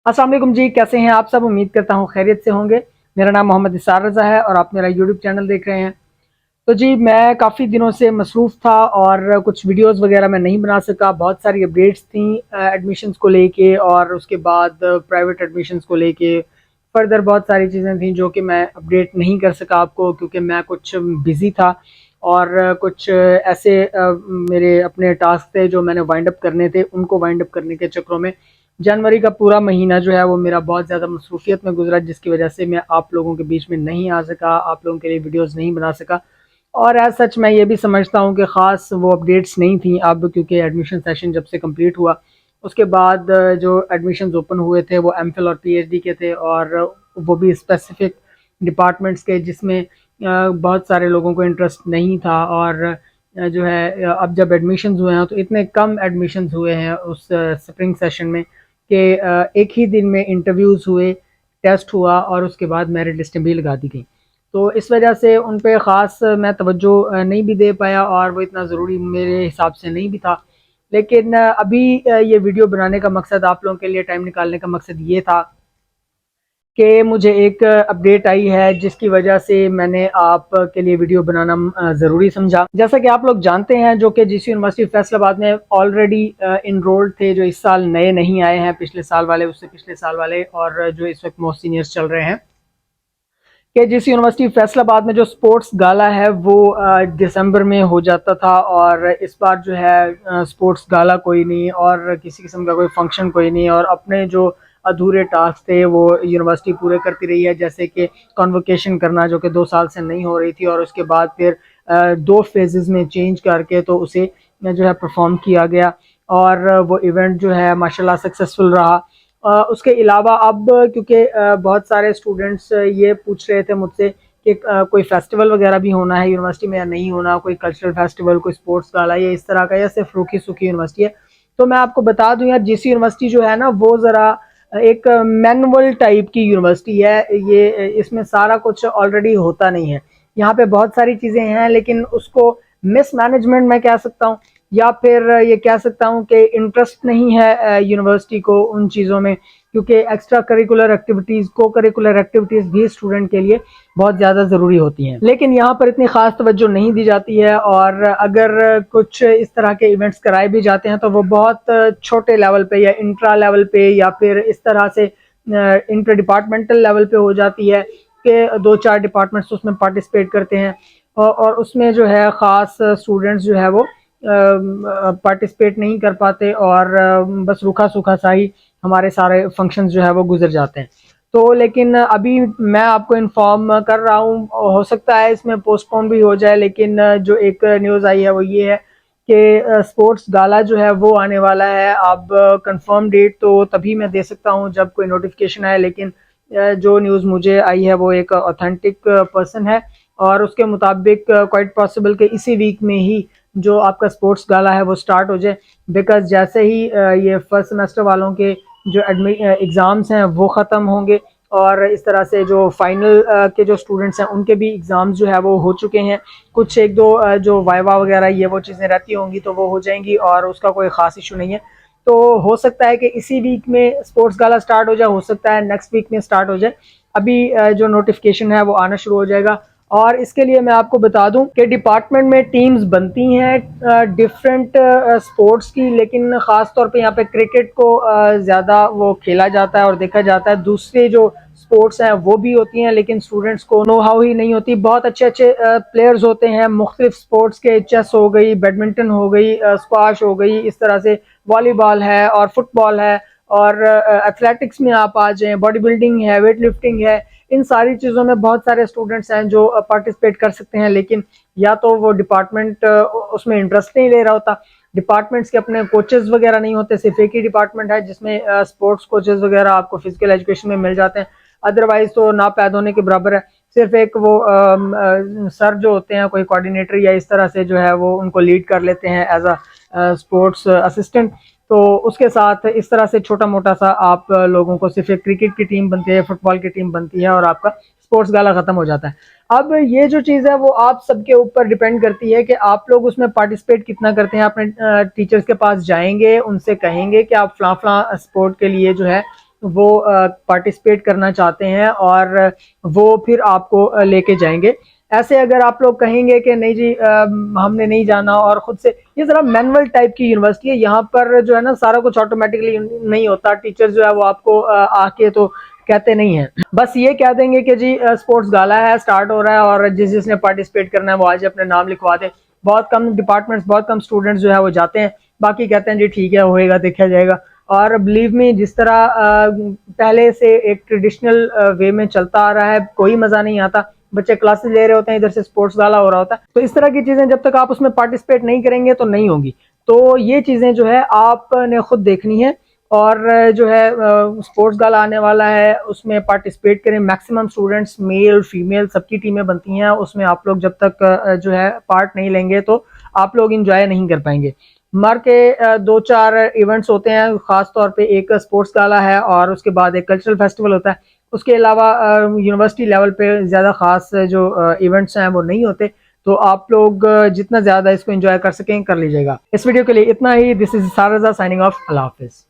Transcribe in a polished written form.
अस्सलाम वालेकुम जी, कैसे हैं आप सब। उम्मीद करता हूँ खैरियत से होंगे। मेरा नाम मोहम्मद इसार रज़ा है और आप मेरा यूट्यूब चैनल देख रहे हैं। तो जी, मैं काफ़ी दिनों से मसरूफ़ था और कुछ वीडियोस वगैरह मैं नहीं बना सका। बहुत सारी अपडेट्स थी एडमिशन्स को लेके और उसके बाद प्राइवेट एडमिशन्स को लेके फर्दर बहुत सारी चीज़ें थी जो कि मैं अपडेट नहीं कर सका आपको, क्योंकि मैं कुछ बिज़ी था और कुछ ऐसे मेरे अपने टास्क थे जो मैंने वाइंड अप करने थे। उनको वाइंड अप करने के चक्करों में जनवरी का पूरा महीना जो है वो मेरा बहुत ज़्यादा मसरूफियत में गुजरा, जिसकी वजह से मैं आप लोगों के बीच में नहीं आ सका, आप लोगों के लिए वीडियोस नहीं बना सका। और एज सच मैं ये भी समझता हूँ कि ख़ास वो अपडेट्स नहीं थी अब, क्योंकि एडमिशन सेशन जब से कंप्लीट हुआ उसके बाद जो एडमिशन्स ओपन हुए थे वो एमफिल और पीएचडी के थे, और वो भी स्पेसिफिक डिपार्टमेंट्स के जिसमें बहुत सारे लोगों को इंटरेस्ट नहीं था। और जो है अब जब एडमिशन्स हुए हैं तो इतने कम एडमिशन्स हुए हैं उस स्प्रिंग सेशन में कि एक ही दिन में इंटरव्यूज़ हुए, टेस्ट हुआ और उसके बाद मेरिट लिस्टें भी लगा दी गई। तो इस वजह से उन पे ख़ास मैं तवज्जो नहीं भी दे पाया और वो इतना ज़रूरी मेरे हिसाब से नहीं भी था। लेकिन अभी ये वीडियो बनाने का मकसद, आप लोगों के लिए टाइम निकालने का मकसद ये था कि मुझे एक अपडेट आई है जिसकी वजह से मैंने आपके लिए वीडियो बनाना ज़रूरी समझा। जैसा कि आप लोग जानते हैं, जो कि जीसी यूनिवर्सिटी फैसलाबाद में ऑलरेडी इनरोल्ड थे, जो इस साल नए नहीं आए हैं, पिछले साल वाले, उससे पिछले साल वाले, और जो इस वक्त मोस्ट सीनियर्स चल रहे हैं, कि जिस यूनिवर्सिटी फैसलाबाद में जो स्पोर्ट्स गाला है वो दिसंबर में हो जाता था, और इस बार जो है स्पोर्ट्स गाला कोई नहीं और किसी किस्म का कोई फंक्शन कोई नहीं, और अपने जो अधूरे टास्क थे वो यूनिवर्सिटी पूरे करती रही है, जैसे कि कॉन्वोकेशन करना जो कि 2 साल से नहीं हो रही थी, और उसके बाद फिर 2 फेजेस में चेंज करके तो उसे जो है परफॉर्म किया गया, और वो इवेंट जो है माशाल्लाह सक्सेसफुल रहा। उसके अलावा अब क्योंकि बहुत सारे स्टूडेंट्स ये पूछ रहे थे मुझसे कि कोई फेस्टिवल वगैरह भी होना है यूनिवर्सिटी में या नहीं होना, कोई कल्चरल फेस्टिवल, कोई स्पोर्ट्स गाला या इस तरह का, या सिर्फ रूखी सूखी यूनिवर्सिटी है। तो मैं आपको बता दूं यार, जीसी यूनिवर्सिटी जो है ना वो ज़रा एक मैनुअल टाइप की यूनिवर्सिटी है। ये इसमें सारा कुछ ऑलरेडी होता नहीं है। यहाँ पे बहुत सारी चीज़ें हैं लेकिन उसको मिसमैनेजमेंट मैं कह सकता हूँ, या फिर ये कह सकता हूँ कि इंटरेस्ट नहीं है यूनिवर्सिटी को उन चीज़ों में, क्योंकि एक्स्ट्रा करिकुलर एक्टिविटीज़, को करिकुलर एक्टिविटीज़ भी स्टूडेंट के लिए बहुत ज़्यादा ज़रूरी होती हैं, लेकिन यहाँ पर इतनी ख़ास तवज्जो नहीं दी जाती है। और अगर कुछ इस तरह के इवेंट्स कराए भी जाते हैं तो वो बहुत छोटे लेवल पे या इंट्रा लेवल पे या फिर इस तरह से इंटर डिपार्टमेंटल लेवल पे हो जाती है कि 2-4 डिपार्टमेंट्स उसमें पार्टिसिपेट करते हैं, और उसमें जो है ख़ास स्टूडेंट्स जो है वो पार्टिसिपेट नहीं कर पाते, और बस रूखा सूखा सा ही हमारे सारे फंक्शंस जो है वो गुजर जाते हैं। तो लेकिन अभी मैं आपको इन्फॉर्म कर रहा हूँ, हो सकता है इसमें पोस्टपोन भी हो जाए, लेकिन जो एक न्यूज़ आई है वो ये है कि स्पोर्ट्स गाला जो है वो आने वाला है। अब कंफर्म डेट तो तभी मैं दे सकता हूँ जब कोई नोटिफिकेशन आए, लेकिन जो न्यूज़ मुझे आई है वो एक ऑथेंटिक पर्सन है, और उसके मुताबिक क्वाइट पॉसिबल कि इसी वीक में ही जो आपका स्पोर्ट्स गाला है वो स्टार्ट हो जाए। बिकॉज जैसे ही ये फर्स्ट सेमेस्टर वालों के जो एग्ज़ाम्स हैं वो ख़त्म होंगे, और इस तरह से जो फाइनल के जो स्टूडेंट्स हैं उनके भी एग्ज़ाम्स जो है वो हो चुके हैं। कुछ एक दो जो वाइवा वगैरह ये वो चीज़ें रहती होंगी तो वो हो जाएंगी, और उसका कोई ख़ास इशू नहीं है। तो हो सकता है कि इसी वीक में स्पोर्ट्स गाला स्टार्ट हो जाए, हो सकता है नेक्स्ट वीक में स्टार्ट हो जाए। अभी जो नोटिफिकेशन है वो आना शुरू हो जाएगा। और इसके लिए मैं आपको बता दूं कि डिपार्टमेंट में टीम्स बनती हैं डिफरेंट स्पोर्ट्स की, लेकिन ख़ास तौर पे यहाँ पे क्रिकेट को ज़्यादा वो खेला जाता है और देखा जाता है। दूसरे जो स्पोर्ट्स हैं वो भी होती हैं, लेकिन स्टूडेंट्स को नो हाउ ही नहीं होती। बहुत अच्छे अच्छे प्लेयर्स होते हैं मुख्तलिफ स्पोर्ट्स के, चेस हो गई, बैडमिंटन हो गई, स्क्वाश हो गई, इस तरह से वॉलीबॉल है और फुटबॉल है, और एथलेटिक्स में आप आ जाएँ, बॉडी बिल्डिंग है, वेट लिफ्टिंग है। इन सारी चीज़ों में बहुत सारे स्टूडेंट्स हैं जो पार्टिसिपेट कर सकते हैं, लेकिन या तो वो डिपार्टमेंट उसमें इंटरेस्ट नहीं ले रहा होता, डिपार्टमेंट्स के अपने कोचेज़ वगैरह नहीं होते। सिर्फ एक ही डिपार्टमेंट है जिसमें स्पोर्ट्स कोचेज़ वगैरह आपको फिजिकल एजुकेशन में मिल जाते हैं, अदरवाइज तो ना पैद होने के बराबर है। सिर्फ एक वो सर जो होते हैं, कोई कोऑर्डिनेटर या इस तरह से जो है वो उनको लीड कर लेते हैं एज अ स्पोर्ट्स असिस्टेंट। तो उसके साथ इस तरह से छोटा मोटा सा आप लोगों को सिर्फ एक क्रिकेट की टीम बनती है, फुटबॉल की टीम बनती है, और आपका स्पोर्ट्स गाला ख़त्म हो जाता है। अब ये जो चीज़ है वो आप सबके ऊपर डिपेंड करती है कि आप लोग उसमें पार्टिसिपेट कितना करते हैं। अपने टीचर्स के पास जाएंगे, उनसे कहेंगे कि आप फ़लाँ फ़लाँ स्पोर्ट के लिए जो है वो पार्टिसिपेट करना चाहते हैं और वो फिर आपको लेके जाएंगे। ऐसे अगर आप लोग कहेंगे कि नहीं जी हमने नहीं जाना और खुद से, ये जरा मैनुअल टाइप की यूनिवर्सिटी है, यहाँ पर जो है ना सारा कुछ ऑटोमेटिकली नहीं होता। टीचर जो है वो आपको आके तो कहते नहीं है, बस ये कह देंगे कि जी स्पोर्ट्स गाला है, स्टार्ट हो रहा है और जिसने पार्टिसिपेट करना है वो आज अपने नाम लिखवा दे। बहुत कम डिपार्टमेंट्स, बहुत कम स्टूडेंट्स जो है वो जाते हैं, बाकी कहते हैं जी ठीक है होएगा देखा जाएगा। और बिलीव मी, जिस तरह पहले से एक ट्रेडिशनल वे में चलता आ रहा है, कोई मजा नहीं आता। बच्चे क्लासेस ले रहे होते हैं, इधर से स्पोर्ट्स गाला हो रहा होता है, तो इस तरह की चीजें जब तक आप उसमें पार्टिसिपेट नहीं करेंगे तो नहीं होगी। तो ये चीजें जो है आपने खुद देखनी है और जो है स्पोर्ट्स गाला आने वाला है उसमें पार्टिसिपेट करें। मैक्सिमम स्टूडेंट्स, मेल फीमेल सबकी टीमें बनती हैं, उसमें आप लोग जब तक जो है पार्ट नहीं लेंगे तो आप लोग इंजॉय नहीं कर पाएंगे। मार के 2-4 इवेंट्स होते हैं, खास तौर पे एक स्पोर्ट्स गाला है और उसके बाद एक कल्चरल फेस्टिवल होता है। उसके अलावा यूनिवर्सिटी लेवल पे ज़्यादा खास जो इवेंट्स हैं वो नहीं होते। तो आप लोग जितना ज़्यादा इसको एंजॉय कर सकें कर लीजिएगा। इस वीडियो के लिए इतना ही। This is Sarja signing off. अल्लाह हाफिज़।